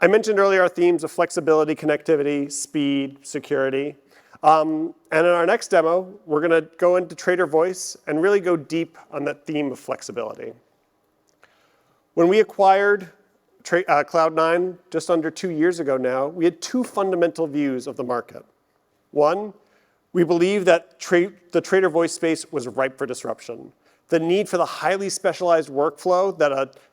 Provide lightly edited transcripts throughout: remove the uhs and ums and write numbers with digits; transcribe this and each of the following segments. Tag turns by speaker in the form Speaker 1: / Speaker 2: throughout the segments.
Speaker 1: I mentioned earlier our themes of flexibility, connectivity, speed, security. And in our next demo, we're going to go into Trader Voice and really go deep on that theme of flexibility. When we acquired Cloud9 just under 2 years ago now, we had two fundamental views of the market. One, we believed that the Trader Voice space was ripe for disruption. The need for the highly specialized workflow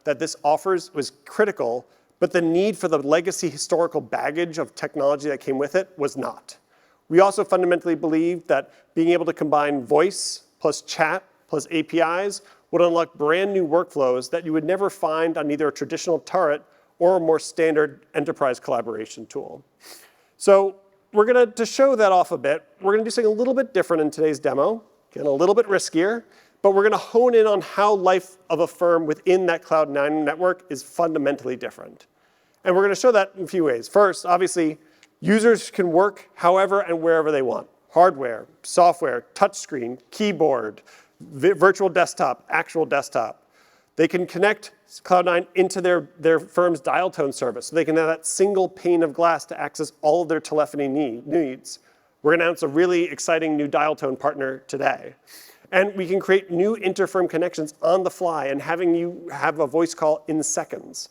Speaker 1: that this offers was critical, but the need for the legacy historical baggage of technology that came with it was not. We also fundamentally believed that being able to combine voice plus chat plus APIs would unlock brand new workflows that you would never find on either a traditional turret or a more standard enterprise collaboration tool. So we're going to show that off a bit, we're going to do something a little bit different in today's demo, again, a little bit riskier, but we're going to hone in on how life of a firm within that Cloud9 network is fundamentally different. And we're going to show that in a few ways. First, obviously, users can work however and wherever they want. Hardware, software, touchscreen, keyboard, virtual desktop, actual desktop. They can connect Cloud9 into their firm's dial tone service, so they can have that single pane of glass to access all of their telephony needs. We're going to announce a really exciting new dial tone partner today. And we can create new interfirm connections on the fly and having you have a voice call in seconds.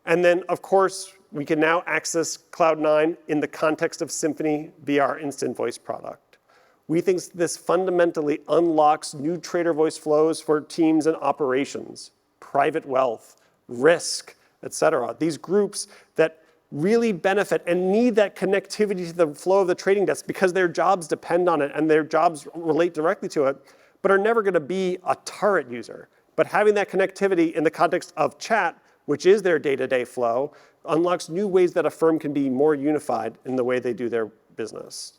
Speaker 1: And then, of course, we can now access Cloud9 in the context of Symphony via our Instant Voice product. We think this fundamentally unlocks new trader voice flows for teams and operations, private wealth, risk, et cetera. These groups that really benefit and need that connectivity to the flow of the trading desk because their jobs depend on it and their jobs relate directly to it, but are never going to be a turret user. But having that connectivity in the context of chat, which is their day-to-day flow, unlocks new ways that a firm can be more unified in the way they do their business.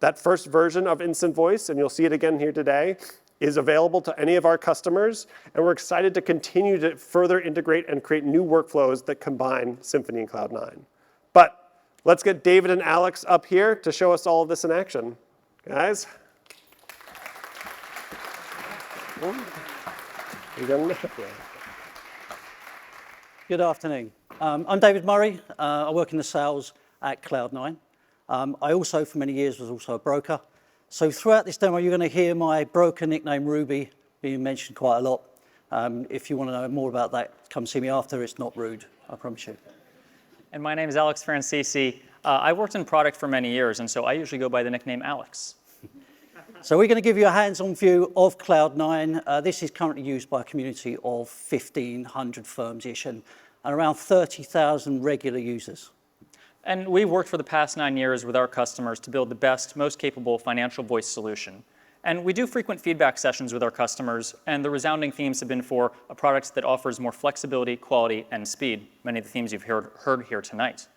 Speaker 1: That first version of Instant Voice, and you'll see it again here today, is available to any of our customers, and we're excited to continue to further integrate and create new workflows that combine Symphony and Cloud9. But let's get David and Alex up here to show us all of this in action. Guys?
Speaker 2: Good afternoon. I'm David Murray. I work in the sales at Cloud9. I also, for many years, was also a broker. So throughout this demo, you're going to hear my broker nickname, Ruby, being mentioned quite a lot. If you want to know more about that, come see me after. It's not rude, I promise you.
Speaker 3: And my name is Alex Francisci. I worked in product for many years, and so I usually go by the nickname Alex.
Speaker 2: So we're going to give you a hands-on view of Cloud9. This is currently used by a community of 1,500 firms-ish and around 30,000 regular users.
Speaker 3: And we've worked for the past 9 years with our customers to build the best, most capable financial voice solution. And we do frequent feedback sessions with our customers, and the resounding themes have been for a product that offers more flexibility, quality, and speed, many of the themes you've heard here tonight.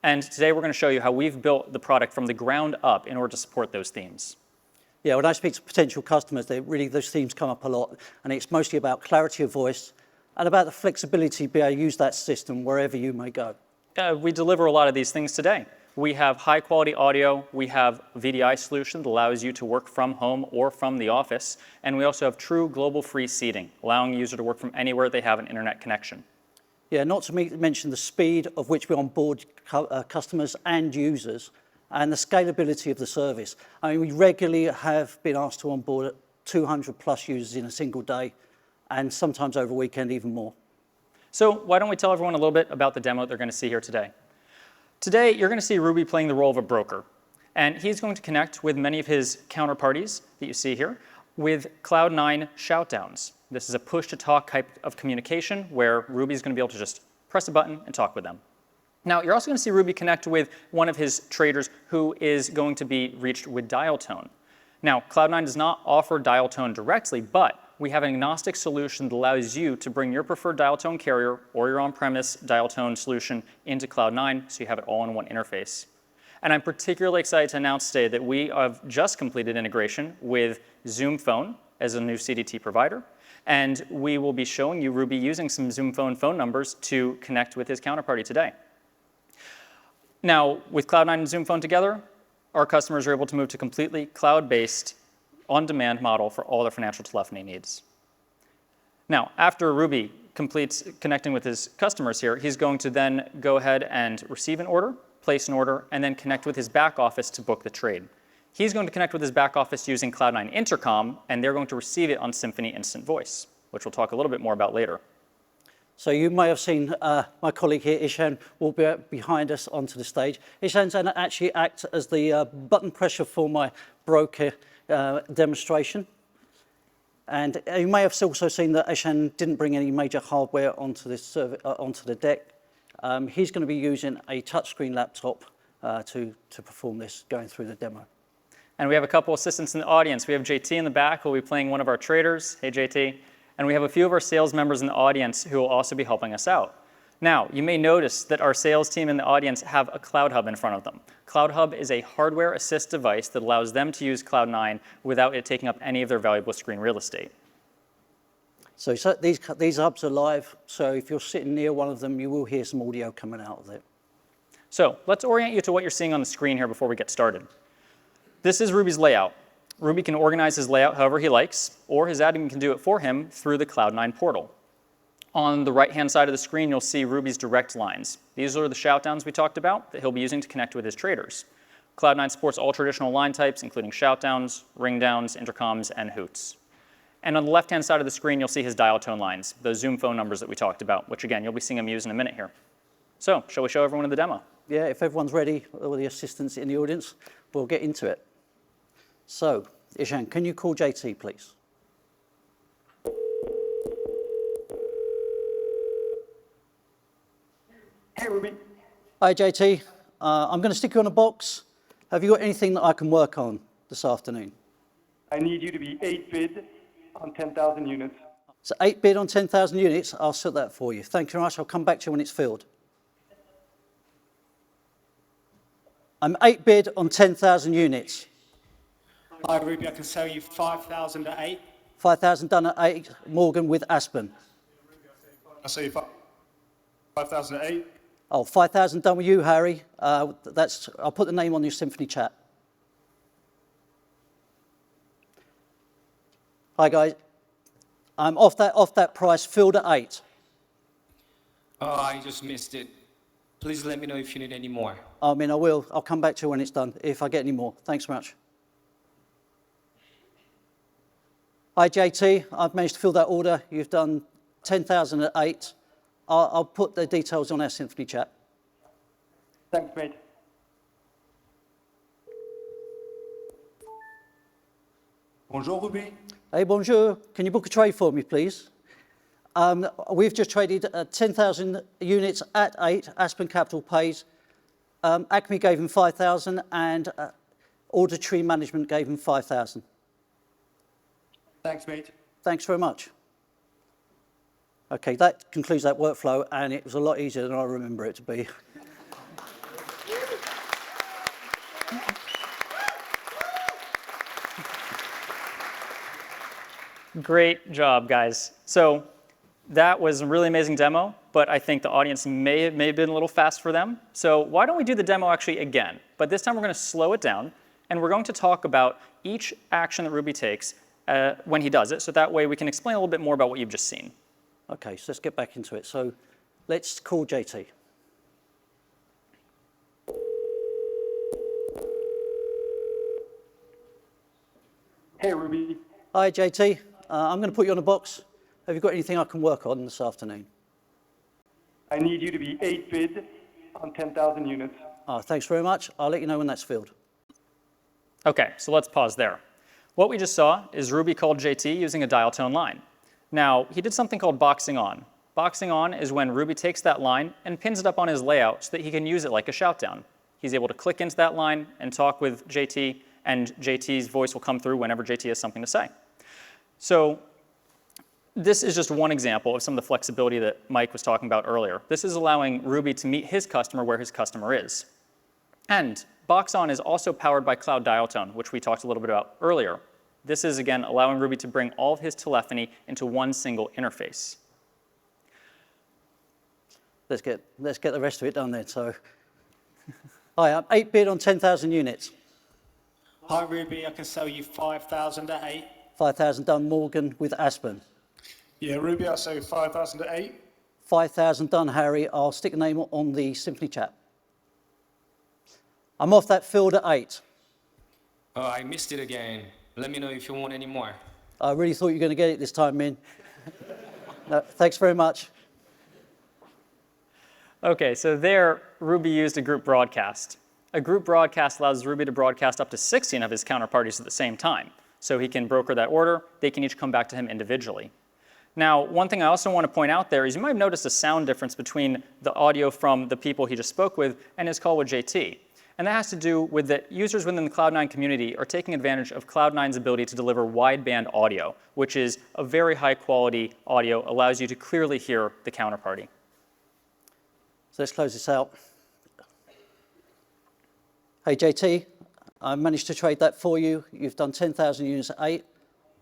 Speaker 3: And today we're going to show you how we've built the product from the ground up in order to support those themes.
Speaker 2: Yeah, when I speak to potential customers, those themes come up a lot, and it's mostly about clarity of voice and about the flexibility to be able to use that system wherever you may go.
Speaker 3: We deliver a lot of these things today. We have high quality audio, we have a VDI solution that allows you to work from home or from the office, and we also have true global free seating, allowing a user to work from anywhere they have an internet connection.
Speaker 2: Yeah, not to mention the speed of which we onboard customers and users, and the scalability of the service. I mean, we regularly have been asked to onboard 200 plus users in a single day, and sometimes over a weekend even more.
Speaker 3: So why don't we tell everyone a little bit about the demo they're going to see here today. Today, you're going to see Ruby playing the role of a broker, and he's going to connect with many of his counterparties that you see here with Cloud9 shoutdowns. This is a push-to-talk type of communication where Ruby's going to be able to just press a button and talk with them. Now, you're also going to see Ruby connect with one of his traders who is going to be reached with dial tone. Now, Cloud9 does not offer dial tone directly, but we have an agnostic solution that allows you to bring your preferred dial tone carrier or your on-premise dial tone solution into Cloud9 so you have it all in one interface. And I'm particularly excited to announce today that we have just completed integration with Zoom Phone as a new CDT provider. And we will be showing you Ruby using some Zoom phone numbers to connect with his counterparty today. Now, with Cloud9 and Zoom Phone together, our customers are able to move to completely cloud-based, on-demand model for all their financial telephony needs. Now, after Ruby completes connecting with his customers here, he's going to then go ahead and receive an order, place an order, and then connect with his back office to book the trade. He's going to connect with his back office using Cloud9 Intercom, and they're going to receive it on Symphony Instant Voice, which we'll talk a little bit more about later.
Speaker 2: So you may have seen my colleague here, Ishan, will be behind us onto the stage. Ishan's going to actually act as the button pressure for my broker demonstration. And you may have also seen that Ishan didn't bring any major hardware onto this onto the deck. He's going to be using a touchscreen laptop to perform this, going through the demo.
Speaker 3: And we have a couple assistants in the audience. We have JT in the back who will be playing one of our traders. Hey, JT. And we have a few of our sales members in the audience who will also be helping us out. Now, you may notice that our sales team in the audience have a Cloud Hub in front of them. Cloud Hub is a hardware assist device that allows them to use Cloud9 without it taking up any of their valuable screen real estate.
Speaker 2: So these hubs are live, so if you're sitting near one of them, you will hear some audio coming out of it.
Speaker 3: So let's orient you to what you're seeing on the screen here before we get started. This is Ruby's layout. Ruby can organize his layout however he likes, or his admin can do it for him through the Cloud9 portal. On the right-hand side of the screen, you'll see Ruby's direct lines. These are the shoutdowns we talked about that he'll be using to connect with his traders. Cloud9 supports all traditional line types, including shoutdowns, ringdowns, intercoms, and hoots. And on the left-hand side of the screen, you'll see his dial tone lines, those Zoom phone numbers that we talked about, which again, you'll be seeing him use in a minute here. So, shall we show everyone in the demo?
Speaker 2: Yeah, if everyone's ready, all the assistants in the audience, we'll get into it. So, Ishan, can you call JT, please?
Speaker 4: Hey, Ruby.
Speaker 2: Hi, JT. I'm going to stick you on a box. Have you got anything that I can work on this afternoon?
Speaker 4: I need you to be 8 bid on 10,000 units.
Speaker 2: So 8 bid on 10,000 units, I'll set that for you. Thank you very much. I'll come back to you when it's filled. I'm 8 bid on 10,000 units.
Speaker 5: Hi, Ruby. I can sell you 5,000 at 8.
Speaker 2: 5,000 done at 8, Morgan with Aspen.
Speaker 4: I say 5,000 at 8.
Speaker 2: Oh, 5,000 done with you, Harry. I'll put the name on your Symphony chat. Hi, guys. I'm off that price, filled at 8.
Speaker 5: Oh, I just missed it. Please let me know if you need any more.
Speaker 2: I mean, I will. I'll come back to you when it's done, if I get any more. Thanks so much. Hi, JT. I've managed to fill that order. You've done 10,000 at 8. I'll put the details on our Symphony chat.
Speaker 4: Thanks, mate. Bonjour, Ruby.
Speaker 2: Hey, bonjour. Can you book a trade for me, please? We've just traded 10,000 units at 8. Aspen Capital pays. Acme gave him 5,000 and Order Tree Management gave him 5,000.
Speaker 4: Thanks, mate.
Speaker 2: Thanks very much. Okay, that concludes that workflow, and it was a lot easier than I remember it to be.
Speaker 3: Great job, guys. So that was a really amazing demo, but I think the audience may have been a little fast for them. So why don't we do the demo actually again? But this time we're going to slow it down, and we're going to talk about each action that Ruby takes when he does it, so that way we can explain a little bit more about what you've just seen.
Speaker 2: Okay, so let's get back into it. So let's call JT.
Speaker 4: Hey, Ruby.
Speaker 2: Hi, JT. I'm going to put you on a box. Have you got anything I can work on this afternoon?
Speaker 4: I need you to be 8 bid on 10,000 units.
Speaker 2: Thanks very much. I'll let you know when that's filled.
Speaker 3: Okay, so let's pause there. What we just saw is Ruby called JT using a dial tone line. Now, he did something called boxing on. Boxing on is when Ruby takes that line and pins it up on his layout so that he can use it like a shoutdown. He's able to click into that line and talk with JT, and JT's voice will come through whenever JT has something to say. So this is just one example of some of the flexibility that Mike was talking about earlier. This is allowing Ruby to meet his customer where his customer is. And Box On is also powered by Cloud Dial Tone, which we talked a little bit about earlier. This is, again, allowing Ruby to bring all of his telephony into one single interface.
Speaker 2: Let's get the rest of it done then. So, hi, I'm 8 bid on 10,000 units.
Speaker 5: Hi, Ruby. I can sell you 5,000 at 8.
Speaker 2: 5,000 done, Morgan with Aspen.
Speaker 6: Yeah, Ruby, I'll say 5,000 to 8.
Speaker 2: 5,000 done, Harry. I'll stick the name on the Symphony chat. I'm off that field at 8.
Speaker 5: Oh, I missed it again. Let me know if you want any more.
Speaker 2: I really thought you were going to get it this time, Min. No, thanks very much.
Speaker 3: Okay, so there, Ruby used a group broadcast. A group broadcast allows Ruby to broadcast up to 16 of his counterparties at the same time. So he can broker that order. They can each come back to him individually. Now, one thing I also want to point out there is you might have noticed a sound difference between the audio from the people he just spoke with and his call with JT. And that has to do with that users within the Cloud9 community are taking advantage of Cloud9's ability to deliver wideband audio, which is a very high quality audio, allows you to clearly hear the counterparty.
Speaker 2: So let's close this out. Hey, JT, I managed to trade that for you. You've done 10,000 units at 8.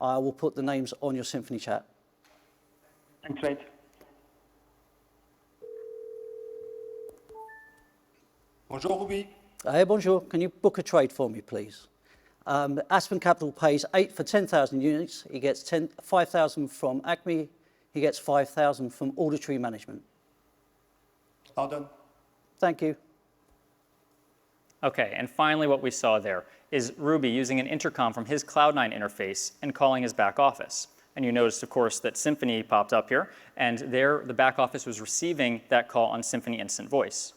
Speaker 2: I will put the names on your Symphony chat.
Speaker 4: Thanks, mate.
Speaker 6: Bonjour, Ruby.
Speaker 2: Hey, bonjour. Can you book a trade for me, please? Aspen Capital pays 8 for 10,000 units. He gets 5,000 from Acme. He gets 5,000 from Auditory Management.
Speaker 6: All done.
Speaker 2: Thank you.
Speaker 3: Okay, and finally what we saw there is Ruby using an intercom from his Cloud9 interface and calling his back office. And you noticed, of course, that Symphony popped up here, and there the back office was receiving that call on Symphony Instant Voice.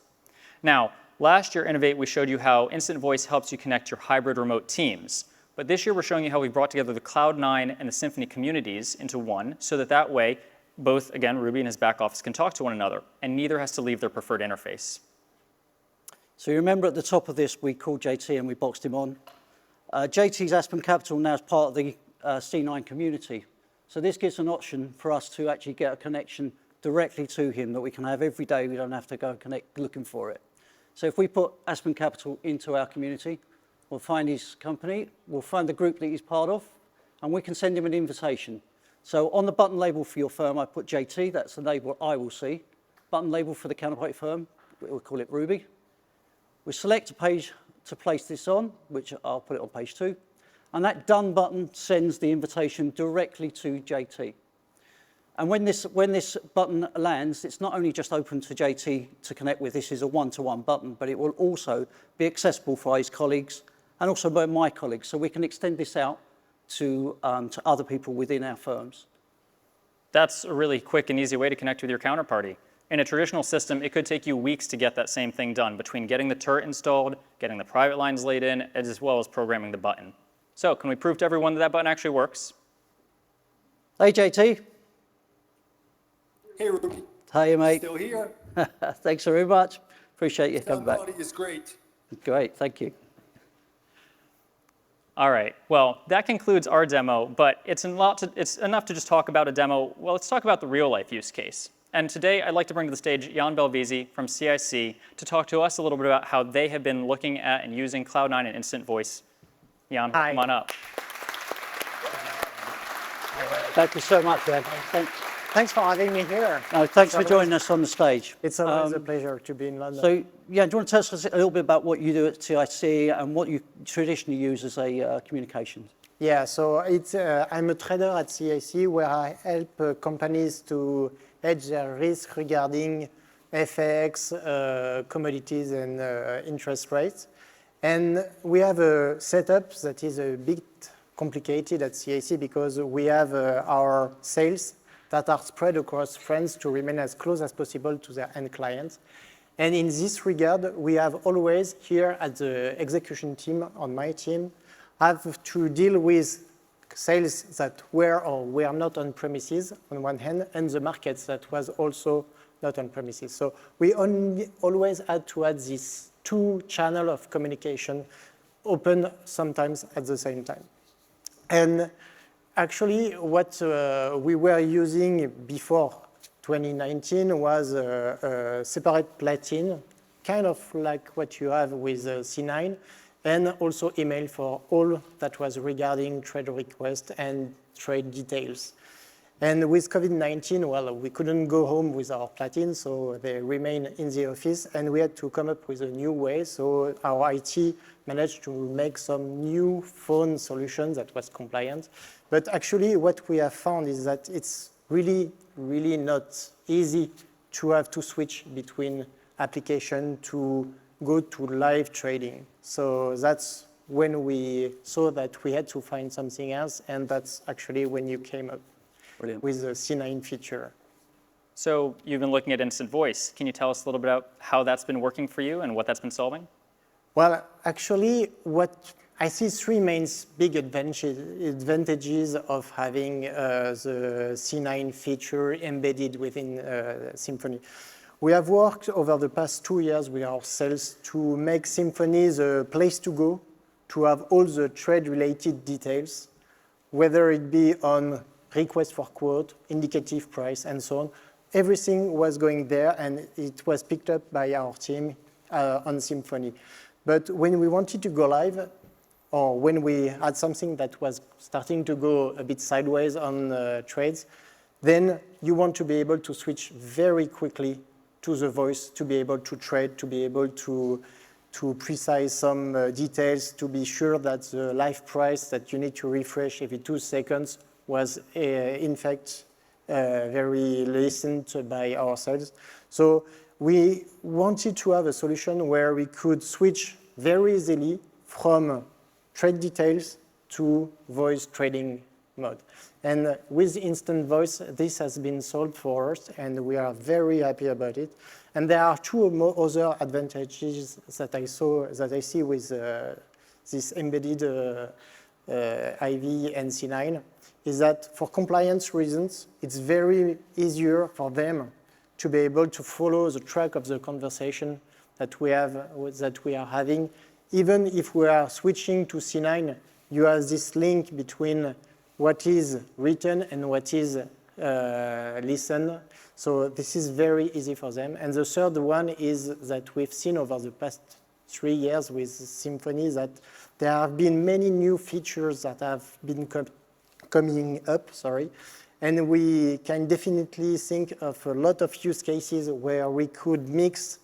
Speaker 3: Now, last year, Innovate, we showed you how Instant Voice helps you connect your hybrid remote teams. But this year, we're showing you how we brought together the Cloud9 and the Symphony communities into one, so that way, both, again, Ruby and his back office can talk to one another, and neither has to leave their preferred interface.
Speaker 2: So you remember at the top of this, we called JT and we boxed him on. JT's Aspen Capital now is part of the C9 community. So this gives an option for us to actually get a connection directly to him that we can have every day. We don't have to go connect looking for it. So if we put Aspen Capital into our community, we'll find his company, we'll find the group that he's part of, and we can send him an invitation. So on the button label for your firm, I put JT, that's the label I will see. Button label for the counterparty firm, we'll call it Ruby. We select a page to place this on, which I'll put it on page 2. And that done button sends the invitation directly to JT. And when this button lands, it's not only just open to JT to connect with, this is a one-to-one button, but it will also be accessible for his colleagues and also by my colleagues. So we can extend this out to other people within our firms.
Speaker 3: That's a really quick and easy way to connect with your counterparty. In a traditional system, it could take you weeks to get that same thing done between getting the turret installed, getting the private lines laid in, as well as programming the button. So can we prove to everyone that that button actually works?
Speaker 2: Hey, JT.
Speaker 6: Hey, Ruby.
Speaker 2: Hey, mate.
Speaker 6: Still here.
Speaker 2: Thanks very much. Appreciate you coming back.
Speaker 6: Quality is great.
Speaker 2: Great, thank you.
Speaker 3: All right, well, that concludes our demo, but it's enough to just talk about a demo. Well, let's talk about the real life use case. And today, I'd like to bring to the stage Yann Belvisi from CIC to talk to us a little bit about how they have been looking at and using Cloud9 and Instant Voice. Yann,
Speaker 7: Hi.
Speaker 3: come on up.
Speaker 2: Thank you so much, Ben. Thanks.
Speaker 7: Thanks for having me here.
Speaker 2: No, thanks for joining us on the stage.
Speaker 7: It's always a pleasure to be in London.
Speaker 2: So, yeah, do you want to tell us a little bit about what you do at CIC and what you traditionally use as a communications?
Speaker 7: Yeah, so I'm a trader at CIC where I help companies to hedge their risk regarding FX, commodities, and interest rates. And we have a setup that is a bit complicated at CIC because we have our sales that are spread across France to remain as close as possible to their end clients. And in this regard, we have always here at the execution team, on my team, have to deal with sales that were or were not on premises on one hand, and the markets that was also not on premises. So we always had to add these two channels of communication open sometimes at the same time. And actually, what we were using before 2019 was a separate plugin, kind of like what you have with C9, and also email for all that was regarding trade requests and trade details. And with COVID-19, well, we couldn't go home with our plugin, so they remain in the office, and we had to come up with a new way. So our IT managed to make some new phone solutions that was compliant. But actually, what we have found is that it's really, really not easy to have to switch between application to go to live trading. So that's when we saw that we had to find something else, and that's actually when you came up
Speaker 2: Brilliant.
Speaker 7: with the C9 feature.
Speaker 3: So you've been looking at Instant Voice. Can you tell us a little bit about how that's been working for you and what that's been solving?
Speaker 7: Well, actually, what I see three main big advantages of having the C9 feature embedded within Symphony. We have worked over the past 2 years with ourselves to make Symphony the place to go to have all the trade-related details, whether it be on request for quote, indicative price, and so on. Everything was going there, and it was picked up by our team on Symphony. But when we wanted to go live, or when we had something that was starting to go a bit sideways on trades, then you want to be able to switch very quickly to the voice, to be able to trade, to be able to precise some details, to be sure that the live price that you need to refresh every 2 seconds was in fact very listened by ourselves. So we wanted to have a solution where we could switch very easily from trade details to voice trading mode. And with Instant Voice, this has been solved for us, and we are very happy about it. And there are two other advantages that I see with this embedded IV and C9, is that for compliance reasons, it's very easier for them to be able to follow the track of the conversation that we are having. Even if we are switching to C9, you have this link between what is written and what is listened. So this is very easy for them. And the third one is that we've seen over the past 3 years with Symphony that there have been many new features that have been coming up, and we can definitely think of a lot of use cases where we could mix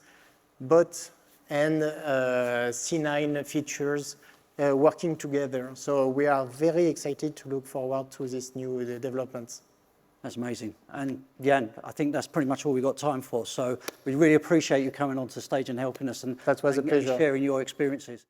Speaker 7: bot and C9 features working together. So we are very excited to look forward to these new developments.
Speaker 2: That's amazing. And Yann, I think that's pretty much all we've got time for. So we really appreciate you coming onto stage and helping us and
Speaker 7: That was a pleasure.
Speaker 2: sharing your experiences.